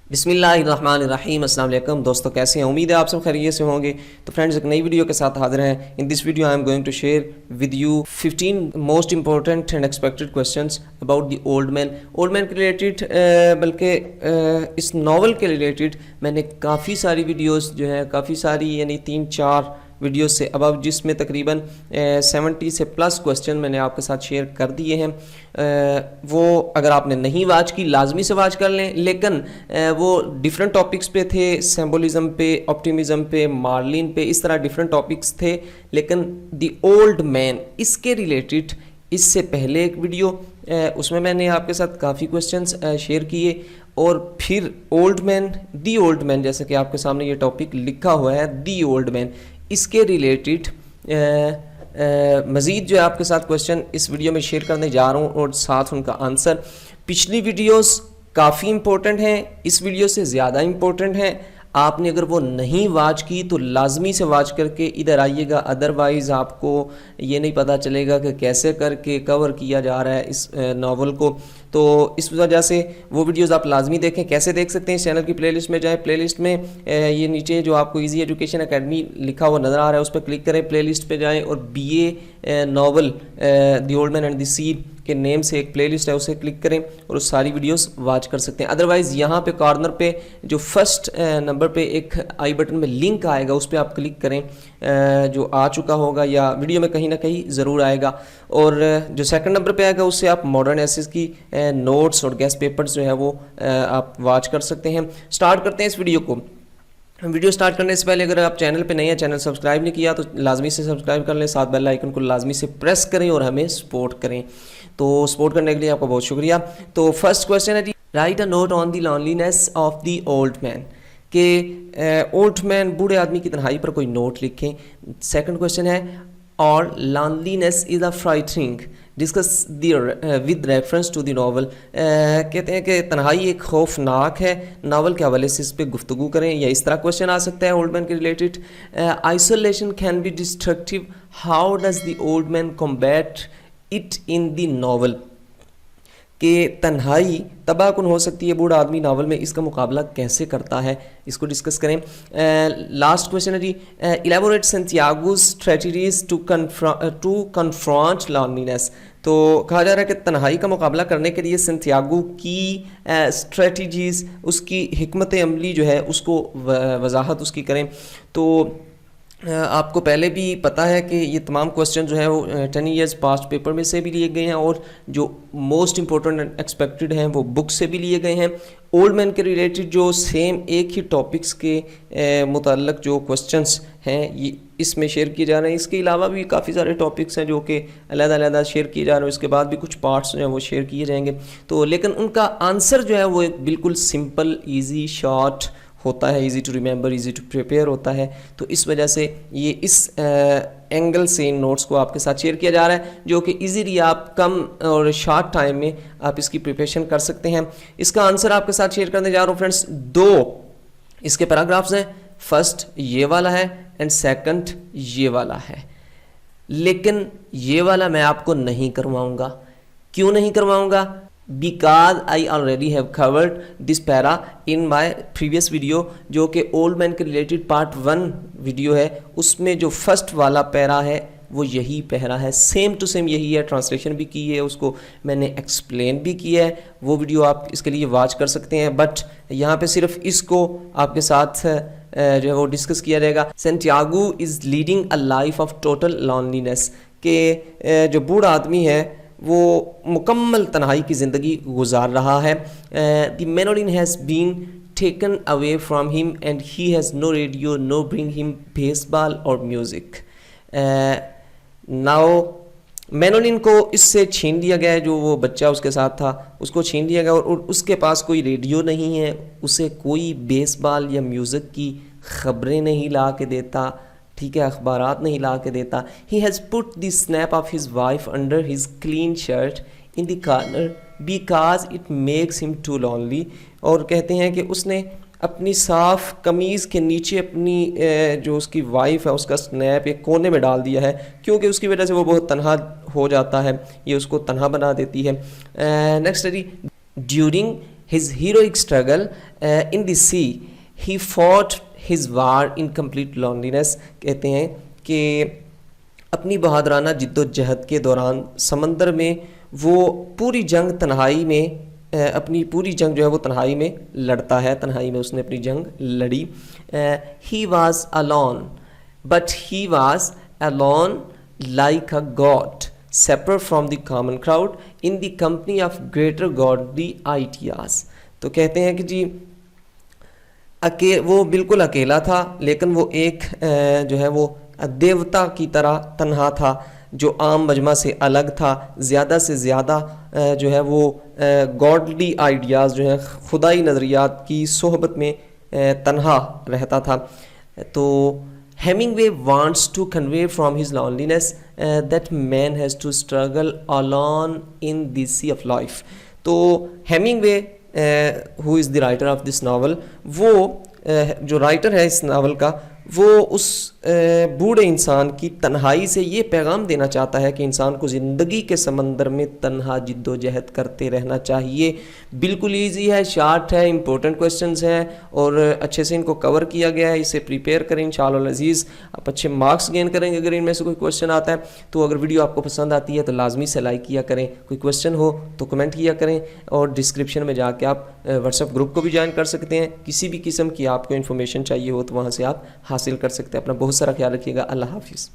بسم اللہ الرحمن الرحیم. السلام علیکم دوستوں، کیسے ہیں؟ امید ہے آپ سب خیریت سے ہوں گے. تو فرینڈز، ایک نئی ویڈیو کے ساتھ حاضر ہیں. In this video I am going to share with you 15 most important and expected questions about the old man. Old man کے ریلیٹڈ بلکہ اس ناول کے ریلیٹڈ میں نے کافی ساری ویڈیوز جو ہیں، کافی ساری یعنی 3-4 ویڈیوز سے اباب، جس میں تقریباً 70 سے پلس کویسچن میں نے آپ کے ساتھ شیئر کر دیے ہیں. وہ اگر آپ نے نہیں واچ کی لازمی سے واچ کر لیں، لیکن وہ ڈیفرنٹ ٹاپکس پہ تھے، سمبولزم پہ، آپٹیمزم پہ، مارلن پہ، اس طرح ڈیفرنٹ ٹاپکس تھے. لیکن دی اولڈ مین اس کے ریلیٹڈ اس سے پہلے ایک ویڈیو اس میں نے آپ کے ساتھ کافی کویسچنس شیئر کیے، اور پھر اولڈ مین، دی اولڈ مین، جیسے کہ آپ کے سامنے یہ ٹاپک لکھا ہوا ہے دی اولڈ مین، اس کے ریلیٹڈ مزید جو ہے آپ کے ساتھ کویسچن اس ویڈیو میں شیئر کرنے جا رہا ہوں، اور ساتھ ان کا آنسر. پچھلی ویڈیوز کافی امپورٹنٹ ہیں، اس ویڈیو سے زیادہ امپورٹنٹ ہیں. آپ نے اگر وہ نہیں واچ کی تو لازمی سے واچ کر کے ادھر آئیے گا، ادروائز آپ کو یہ نہیں پتہ چلے گا کہ کیسے کر کے کور کیا جا رہا ہے اس ناول کو. تو اس وجہ سے وہ ویڈیوز آپ لازمی دیکھیں. کیسے دیکھ سکتے ہیں؟ اس چینل کی پلے لسٹ میں جائیں، پلے لسٹ میں یہ نیچے جو آپ کو ایزی ایجوکیشن اکیڈمی لکھا ہوا نظر آ رہا ہے، اس پہ کلک کریں، پلے لسٹ پہ جائیں اور B A novel the old man and the sea کے نیم سے ایک پلے لسٹ ہے، اسے کلک کریں اور اس ساری ویڈیوز واچ کر سکتے ہیں. ادروائز یہاں پہ کارنر پہ جو فرسٹ نمبر پہ ایک آئی بٹن میں لنک آئے گا، اس پہ آپ کلک کریں، جو آ چکا ہوگا یا ویڈیو میں کہیں نہ کہیں ضرور آئے گا. اور جو سیکنڈ نمبر پہ آئے گا اس سے آپ ماڈرن ایسز کی نوٹس اور گیسٹ پیپرز جو ہے وہ آپ واچ کر سکتے ہیں. سٹارٹ کرتے ہیں اس ویڈیو کو. ویڈیو سٹارٹ کرنے سے پہلے اگر آپ چینل پہ نہیں ہیں، چینل سبسکرائب نہیں کیا تو لازمی سے سبسکرائب کر لیں، ساتھ بیل آئیکن کو لازمی سے پریس کریں اور ہمیں سپورٹ کریں. تو سپورٹ کرنے کے لیے آپ کا بہت شکریہ. تو فرسٹ کویسچن ہے جی، write a note on the loneliness of the old man, کہ اولڈ مین بوڑھے آدمی کی تنہائی پر کوئی نوٹ لکھیں. سیکنڈ کویسچن ہے، اور loneliness is a frightening discuss the with reference to the novel. کہتے ہیں کہ تنہائی ایک خوفناک ہے، ناول کے حوالے سے اس پہ گفتگو کریں. یا اس طرح کویسچن آ سکتا ہے اولڈ مین کے related, isolation can be destructive, how does the old man combat it in the novel, کہ تنہائی تباہ کن ہو سکتی ہے، بوڑھا آدمی ناول میں اس کا مقابلہ کیسے کرتا ہے، اس کو ڈسکس کریں. لاسٹ کویسچن ہے جی، الیبوریٹ سنتیاگوز اسٹریٹجیز ٹو کنفرونٹ لونلینس. تو کہا جا رہا ہے کہ تنہائی کا مقابلہ کرنے کے لیے سنتیاگو کی اسٹریٹجیز، اس کی حکمت عملی جو ہے اس کو وضاحت اس کی کریں. تو آپ کو پہلے بھی پتہ ہے کہ یہ تمام کویسچن جو ہیں وہ 10 ایئرز پاسٹ پیپر میں سے بھی لیے گئے ہیں، اور جو موسٹ امپورٹنٹ ایکسپیکٹڈ ہیں وہ بک سے بھی لیے گئے ہیں. اولڈ مین کے ریلیٹڈ جو سیم ایک ہی ٹاپکس کے متعلق جو کویسچنس ہیں یہ اس میں شیئر کیے جا رہے ہیں. اس کے علاوہ بھی کافی سارے ٹاپکس ہیں جو کہ علیحدہ علیحدہ شیئر کیے جا رہے ہیں، اس کے بعد بھی کچھ پارٹس جو ہیں وہ شیئر کیے جائیں گے. تو لیکن ان کا آنسر جو ہے وہ ایک بالکل سمپل، ایزی، شارٹ ہوتا ہے، easy to remember, easy to prepare ہوتا ہے. تو اس وجہ سے یہ اس اینگل سے ان نوٹس کو آپ کے ساتھ شیئر کیا جا رہا ہے، جو کہ ایزیلی آپ کم اور شارٹ ٹائم میں آپ اس کی پریپریشن کر سکتے ہیں. اس کا آنسر آپ کے ساتھ شیئر کرنے جا رہا ہوں فرینڈس. 2 اس کے پیراگرافز ہیں، فرسٹ یہ والا ہے اینڈ سیکنڈ یہ والا ہے. لیکن یہ والا میں آپ کو نہیں کرواؤں گا. کیوں نہیں کرواؤں گا؟ Because I already have covered this para in my previous video، جو کہ اولڈ مین کے ریلیٹڈ پارٹ 1 ویڈیو ہے. اس میں جو فرسٹ والا پیرا ہے وہ یہی پیرا ہے، سیم ٹو سیم یہی ہے. ٹرانسلیشن بھی کی ہے، اس کو میں نے ایکسپلین بھی کیا ہے، وہ ویڈیو آپ اس کے لیے واچ کر سکتے ہیں. بٹ یہاں پہ صرف اس کو آپ کے ساتھ جو ہے وہ ڈسکس کیا جائے گا. Santiago is leading a life of total loneliness, کہ جو بوڑھا آدمی ہے وہ مکمل تنہائی کی زندگی گزار رہا ہے. The Manolin has been taken away from him and he has no radio, no bring him بیس بال اور میوزک. ناؤ مینولین کو اس سے چھین لیا گیا ہے، جو وہ بچہ اس کے ساتھ تھا اس کو چھین لیا گیا، اور اس کے پاس کوئی ریڈیو نہیں ہے، اسے کوئی بیس بال یا میوزک کی خبریں نہیں لا کے دیتا، ٹھیک ہے، اخبارات نہیں لا کے دیتا. He has put the snap of his wife under his clean shirt in the corner because it makes him to lonely. اور کہتے ہیں کہ اس نے اپنی صاف قمیض کے نیچے اپنی جو اس کی وائف ہے اس کا اسنیپ ایک کونے میں ڈال دیا ہے، کیونکہ اس کی وجہ سے وہ بہت تنہا ہو جاتا ہے، یہ اس کو تنہا بنا دیتی ہے. نیکسٹ ہے جی، during his heroic struggle in the sea, he fought his war in complete loneliness. کہتے ہیں کہ اپنی بہادرانہ جد و جہد کے دوران سمندر میں وہ پوری جنگ تنہائی میں اپنی پوری جنگ جو ہے وہ تنہائی میں لڑتا ہے، تنہائی میں اس نے اپنی جنگ لڑی. he was alone but he was alone like a god separate from the common crowd in the company of greater godly ideas. تو کہتے ہیں کہ جی وہ بالکل اکیلا تھا، لیکن وہ ایک جو ہے وہ دیوتا کی طرح تنہا تھا جو عام مجمع سے الگ تھا، زیادہ سے زیادہ جو ہے وہ گاڈلی آئیڈیاز جو ہیں خدائی نظریات کی صحبت میں تنہا رہتا تھا. تو Hemingway wants to convey from his loneliness that man has to struggle alone in the sea of life. تو Hemingway who is the writer of this novel, وہ جو رائٹر ہے اس ناول کا، وہ اس بوڑھے انسان کی تنہائی سے یہ پیغام دینا چاہتا ہے کہ انسان کو زندگی کے سمندر میں تنہا جد و جہد کرتے رہنا چاہیے. بالکل ایزی ہے، شارٹ ہے، امپورٹنٹ کویسچنز ہیں اور اچھے سے ان کو کور کیا گیا ہے. اسے پریپیئر کریں انشاءاللہ العزیز، آپ اچھے مارکس گین کریں گے اگر ان میں سے کوئی کویسچن آتا ہے. تو اگر ویڈیو آپ کو پسند آتی ہے تو لازمی سے لائک کیا کریں، کوئی کویسچن ہو تو کمنٹ کیا کریں، اور ڈسکرپشن میں جا کے آپ واٹس ایپ گروپ کو بھی جوائن کر سکتے ہیں. کسی بھی قسم کی آپ کو انفارمیشن چاہیے ہو تو وہاں سے آپ حاصل کر سکتے ہیں. اپنا بہت سارا خیال رکھیے گا. اللہ حافظ.